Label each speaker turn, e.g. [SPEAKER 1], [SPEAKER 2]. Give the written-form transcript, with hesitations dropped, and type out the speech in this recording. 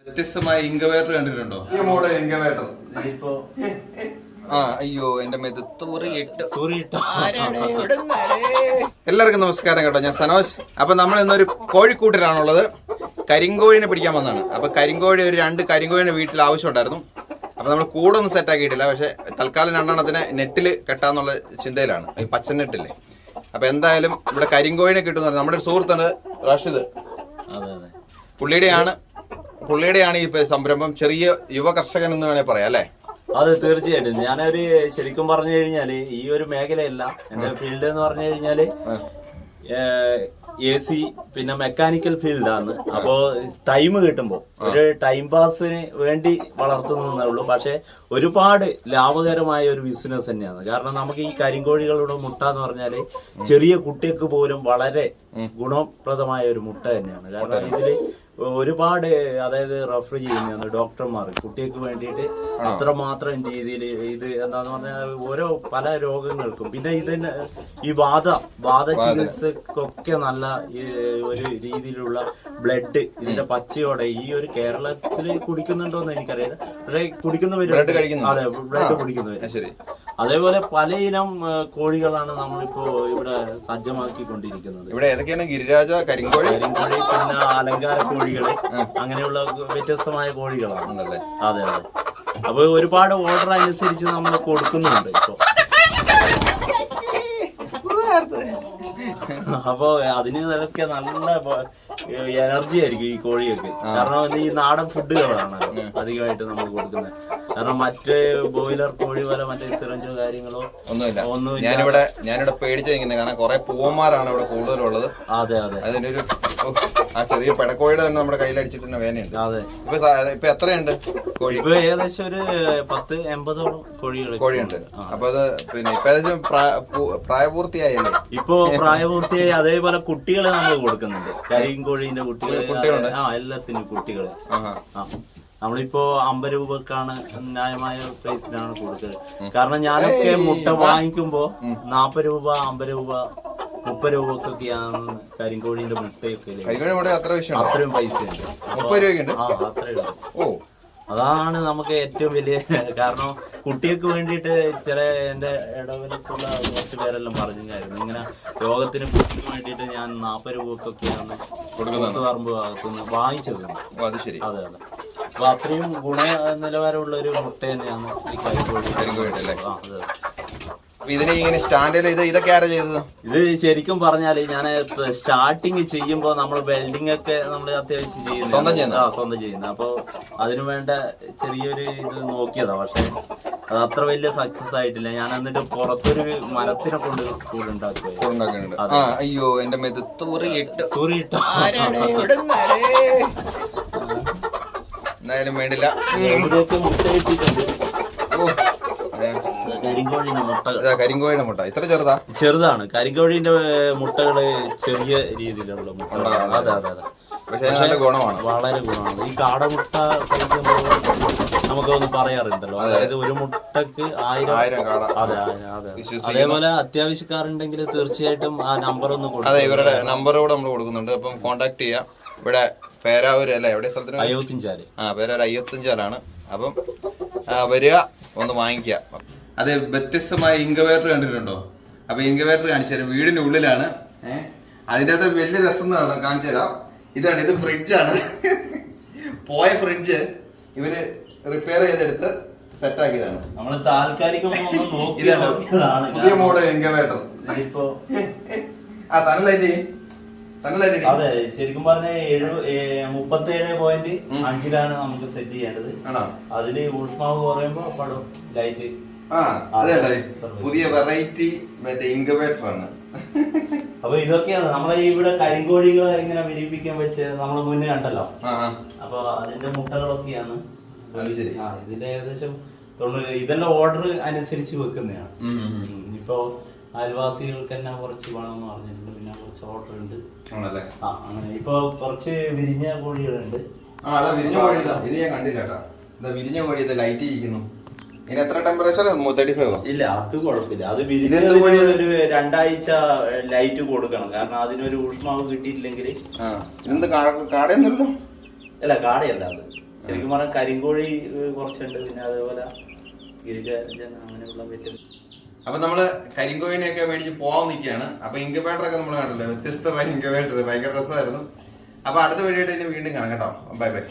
[SPEAKER 1] വ്യത്യസ്തമായ ഇൻക്യുബേറ്റർ കണ്ടിട്ടുണ്ടോ? ഈ മോഡൽ ഇൻക്യുബേറ്റർ അയ്യോ എന്റെ മെത് എല്ലാവർക്കും നമസ്കാരം കേട്ടോ. ഞാൻ സനോജ്. അപ്പൊ നമ്മൾ ഇന്നൊരു കോഴിക്കൂട്ടിലാണുള്ളത്. കരിങ്കോഴിനെ പിടിക്കാൻ വന്നതാണ്. അപ്പൊ കരിങ്കോഴി ഒരു 2 കരിങ്കോഴിനെ വീട്ടിൽ ആവശ്യമുണ്ടായിരുന്നു. അപ്പൊ നമ്മൾ കൂടൊന്നും സെറ്റ് ആക്കിയിട്ടില്ല. പക്ഷെ തൽക്കാലം 2 എണ്ണത്തിനെ നെറ്റിൽ കെട്ടാന്നുള്ള ചിന്തയിലാണ്, ഈ പച്ച നെറ്റില്ലേ. അപ്പൊ എന്തായാലും ഇവിടെ കരിങ്കോഴിനെ കിട്ടുന്ന നമ്മുടെ ഒരു സുഹൃത്തുണ്ട് റാഷിദ്. പുള്ളിയുടെയാണ് ഈ സംരംഭം. ചെറിയ യുവ കർഷകൻ എന്ന് വേണേ പറയാം അല്ലേ?
[SPEAKER 2] അത് തീർച്ചയായിട്ടും. ഞാനൊരു ശരിക്കും പറഞ്ഞു കഴിഞ്ഞാല് ഈ ഒരു മേഖലയല്ല എന്റെ ഫീൽഡ് എന്ന് പറഞ്ഞു കഴിഞ്ഞാല് AC പിന്നെ മെക്കാനിക്കൽ ഫീൽഡാണ്. അപ്പോ ടൈം കിട്ടുമ്പോ ഒരു ടൈം പാസിന് വേണ്ടി വളർത്തുന്നേ ഉള്ളൂ. പക്ഷെ ഒരുപാട് ലാഭകരമായ ഒരു ബിസിനസ് തന്നെയാണ്. കാരണം നമുക്ക് ഈ കരിങ്കോഴികളുടെ മുട്ട എന്ന് പറഞ്ഞാല് ചെറിയ കുട്ടികൾക്ക് പോലും വളരെ ഗുണപ്രദമായ ഒരു മുട്ട തന്നെയാണ്. കാരണം ഇതില് ഒരുപാട് അതായത് റെഫർ ചെയ്യുന്നതാണ് ഡോക്ടർമാർ കുട്ടികൾക്ക് വേണ്ടിയിട്ട് അത്രമാത്രം രീതിയിൽ. ഇത് എന്താന്ന് പറഞ്ഞാൽ ഓരോ പല രോഗങ്ങൾക്കും പിന്നെ ഇതിന് ഈ വാദ ചികിത്സക്കൊക്കെ നല്ല ഒരു രീതിയിലുള്ള ബ്ലഡ് ഇതിന്റെ പച്ചയോടെ ഈ ഒരു കേരളത്തിൽ കുടിക്കുന്നുണ്ടോന്ന് എനിക്കറിയില്ല. പക്ഷെ കുടിക്കുന്നവര് അതെ ബ്ലഡ് കുടിക്കുന്നവര്. അതേപോലെ പലയിനം കോഴികളാണ് നമ്മളിപ്പോ ഇവിടെ സജ്ജമാക്കിക്കൊണ്ടിരിക്കുന്നത്.
[SPEAKER 1] ഇവിടെ ഏതൊക്കെയാണ്? ഗിരിരാജ, കരിങ്കോഴി,
[SPEAKER 2] പിന്നെ അലങ്കാര കോഴികള്, അങ്ങനെയുള്ള വ്യത്യസ്തമായ കോഴികളാണ്. അതെ അതെ. അപ്പൊ ഒരുപാട് ഓർഡർ അനുസരിച്ച് നമ്മൾ കൊടുക്കുന്നുണ്ട് ഇപ്പൊ. അപ്പൊ അതിന് നിലക്കെ നല്ല എനർജി ആയിരിക്കും ഈ കോഴിയൊക്കെ. കാരണം ഈ നാടൻ ഫുഡുകളാണ് അധികമായിട്ട് നമ്മൾ കൊടുക്കുന്നത്. കാരണം മറ്റേ ബോയിലർ കോഴി പോലെ മറ്റേ സിറഞ്ചോ കാര്യങ്ങളോ
[SPEAKER 1] ഒന്നുമില്ല. ഞാനിവിടെ പേടിച്ച് നിൽക്കുന്നത് കാരണം കുറെ പൂവന്മാരാണ് ഇവിടെ കൂടുതലുള്ളത്.
[SPEAKER 2] അതെ അതെ.
[SPEAKER 1] അതിനൊരു ആ ചെറിയ പെടക്കോഴിയുടെ തന്നെ നമ്മുടെ കയ്യിലടിച്ചിട്ട് തന്നെ വേനയുണ്ട്.
[SPEAKER 2] അതെ.
[SPEAKER 1] ഇപ്പൊ എത്രയുണ്ട് കോഴി?
[SPEAKER 2] ഇപ്പൊ ഏകദേശം ഒരു 10-80
[SPEAKER 1] കോഴിയുണ്ട്. അപ്പൊ അത് പിന്നെ ഇപ്പൊ ഏകദേശം പ്രായപൂർത്തിയായല്ലേ?
[SPEAKER 2] ഇപ്പൊ പ്രായപൂർത്തിയായി. അതേപോലെ കുട്ടികളെ നമ്മൾ കൊടുക്കുന്നുണ്ട്. കരിങ്കോഴീന്റെ കുട്ടികളുണ്ട്. എല്ലാത്തിനും കുട്ടികളെ നമ്മളിപ്പോ 50 രൂപക്കാണ് ന്യായമായ പ്രൈസിലാണ് കൊടുക്കുന്നത്. കാരണം ഞാനൊക്കെ മുട്ട വാങ്ങിക്കുമ്പോ 40 രൂപ, 50 രൂപ, 30 രൂപക്കൊക്കെയാണ് കരിങ്കോഴീന്റെ മുട്ടയൊക്കെ.
[SPEAKER 1] അത്രയും
[SPEAKER 2] പൈസയുണ്ട്.
[SPEAKER 1] 30 രൂപയ്ക്കുണ്ട്.
[SPEAKER 2] അത്രയുണ്ട്. അതാണ് നമുക്ക് ഏറ്റവും വലിയ കാരണം. കുട്ടികൾക്ക് വേണ്ടിയിട്ട് ചില എന്റെ ഇടവലത്തുള്ള കുറച്ച് പേരെല്ലാം പറഞ്ഞായിരുന്നു ഇങ്ങനെ രോഗത്തിന് കുട്ടിക്ക് വേണ്ടിയിട്ട് ഞാൻ 40 രൂപക്കൊക്കെയാണ് പറമ്പ് ഭാഗത്തുനിന്ന് വാങ്ങിച്ചത്. അതെ അതെ. അപ്പൊ അത്രയും ഗുണ നിലവാരമുള്ള ഒരു മുട്ട തന്നെയാണ് ഈ കരിങ്കോഴി. അതെ.
[SPEAKER 1] ഇതിനെ ഇങ്ങനെ സ്റ്റാൻഡിൽ ഇതൊക്കെ ആരാ ചെയ്തത്?
[SPEAKER 2] ഇത് ശരിക്കും പറഞ്ഞാല് ഞാൻ സ്റ്റാർട്ടിങ് ചെയ്യുമ്പോ നമ്മൾ വെൽഡിംഗ് ഒക്കെ നമ്മൾ അത്യാവശ്യം സ്വന്തം ചെയ്യുന്നത്. അപ്പൊ അതിനു വേണ്ട ചെറിയൊരു ഇത് നോക്കിയതാ. പക്ഷെ അത് അത്ര വലിയ സക്സസ് ആയിട്ടില്ല. ഞാൻ എന്നിട്ട് പുറത്തൊരു മരത്തിനെ കൊണ്ട് കൂടുണ്ടാക്കുക.
[SPEAKER 1] അയ്യോ എന്റെ മെത്
[SPEAKER 2] തൂറിയിട്ടു.
[SPEAKER 1] എന്തായാലും വേണ്ടില്ല.
[SPEAKER 2] ഇവിടെയൊക്കെ മുട്ട ഇട്ടിട്ടുണ്ട്.
[SPEAKER 1] കരിങ്കോഴിയുടെ മുട്ട ഇത്ര
[SPEAKER 2] ചെറുതാണ്. കരിങ്കോഴിന്റെ മുട്ടകള് ചെറിയ രീതിയിലുള്ള മുട്ടകളാണ്. അതെ അതെ അതെ.
[SPEAKER 1] പക്ഷേ ഗുണമാണ്,
[SPEAKER 2] വളരെ ഗുണമാണ്. ഈ കാടമുട്ട കഴിക്കുമ്പോൾ നമുക്കൊന്ന് പറയാറുണ്ടല്ലോ, അതായത് ഒരു മുട്ടക്ക് 1000. അതെ അതെ. അതേപോലെ അത്യാവശ്യക്കാരുണ്ടെങ്കിൽ തീർച്ചയായിട്ടും ആ നമ്പർ ഒന്ന് കൊടുക്കും.
[SPEAKER 1] അതെ, ഇവരുടെ നമ്പർ കൂടെ നമ്മൾ കൊടുക്കുന്നുണ്ട്. അപ്പം കോൺടാക്ട് ചെയ്യാം. ഇവിടെ പേരാവൂര് അല്ലേ? എവിടെ സ്ഥലത്തിന്?
[SPEAKER 2] അയ്യോത്തിഞ്ചാല്.
[SPEAKER 1] പേരാവൂർ അയ്യോത്തിഞ്ചാലാണ്. അപ്പം വരിക, ഒന്ന് വാങ്ങിക്കുക. അതെ, വ്യത്യസ്തമായ ഇൻക്യുബേറ്റർ കണ്ടിട്ടുണ്ടോ? അപ്പൊ ഇൻക്യുബേറ്റർ കാണിച്ചു തരാം. വീടിന്റെ ഉള്ളിലാണ്. അതിൻ്റെ അകത്ത് വലിയ രസം കാണിച്ചു തരാം. ഇതാണ്, ഇത് ഫ്രിഡ്ജാണ്. പോയ ഫ്രിഡ്ജ് ഇവര് റിപ്പയർ ചെയ്തെടുത്ത് സെറ്റ് ആക്കിയതാണ്.
[SPEAKER 2] നമ്മള് താൽക്കാലികം
[SPEAKER 1] പുതിയ മോഡൽ ഇൻക്യുബേറ്റർ.
[SPEAKER 2] അതെ, ശരിക്കും പറഞ്ഞ 37.5 നമുക്ക് സെറ്റ് ചെയ്യേണ്ടത്. അതില് ഊഷ്മാവ് കുറയുമ്പോ പടും ലൈറ്റ്.
[SPEAKER 1] പുതിയ വെറൈറ്റി മറ്റേ ഇൻക്യുബേറ്റർ ആണ്.
[SPEAKER 2] അപ്പൊ ഇതൊക്കെയാണ് നമ്മളെ ഇവിടെ കരിങ്കോഴികളെ ഇങ്ങനെ വിരിയിപ്പിക്കാൻ വെച്ച് നമ്മൾ മുന്നേ കണ്ടല്ലോ. അപ്പൊ അതിന്റെ മുട്ടകളൊക്കെയാണ്. ഇതിന്റെ ഏകദേശം 90. ഇതെല്ലാം ഓർഡർ അനുസരിച്ച് വെക്കുന്നതാണ്. ഇപ്പൊ അയൽവാസികൾക്ക് തന്നെ കുറച്ച് വേണമെന്ന് പറഞ്ഞിട്ടുണ്ട്. പിന്നെ കുറച്ച് ഓർഡർ ഉണ്ട്. അങ്ങനെ ഇപ്പൊ കുറച്ച് വിരിഞ്ഞ കോഴികളുണ്ട്.
[SPEAKER 1] ഇത് ഞാൻ കണ്ടില്ല. വിരിഞ്ഞ കോഴി ലൈറ്റ് ഇരിക്കുന്നു. ഇനി എത്ര ടെമ്പറേച്ചർ? 35?
[SPEAKER 2] ഇല്ല, അത് കുഴപ്പമില്ല. അത് വിരിഞ്ഞ ഒരു 2 ആഴ്ച ലൈറ്റ് കൊടുക്കണം. കാരണം അതിനൊരു ഊഷ്മാവ് കിട്ടിയിട്ടില്ലെങ്കിൽ.
[SPEAKER 1] ഇതെന്ത് കാടയൊന്നുമല്ലോ?
[SPEAKER 2] അല്ല, കാടയല്ല. അത് ശരിക്കും പറഞ്ഞാൽ കരിങ്കോഴി കുറച്ചുണ്ട്, പിന്നെ അതേപോലെ ഗിരിജൻ അങ്ങനെയുള്ള വ്യത്യസ്ത.
[SPEAKER 1] അപ്പൊ നമ്മള് കരിങ്കോഴിനെയൊക്കെ മേടിച്ച് പോകാൻ നിൽക്കുകയാണ്. അപ്പൊ ഇൻക്യുബേറ്റർ ഒക്കെ നമ്മൾ കണ്ടല്ലോ, വ്യത്യസ്തമായ ഇൻക്യുബേറ്റർ, ഭയങ്കര രസമായിരുന്നു. അപ്പൊ അടുത്ത വീഡിയോ വീണ്ടും കാണാം കേട്ടോ. Bye bye.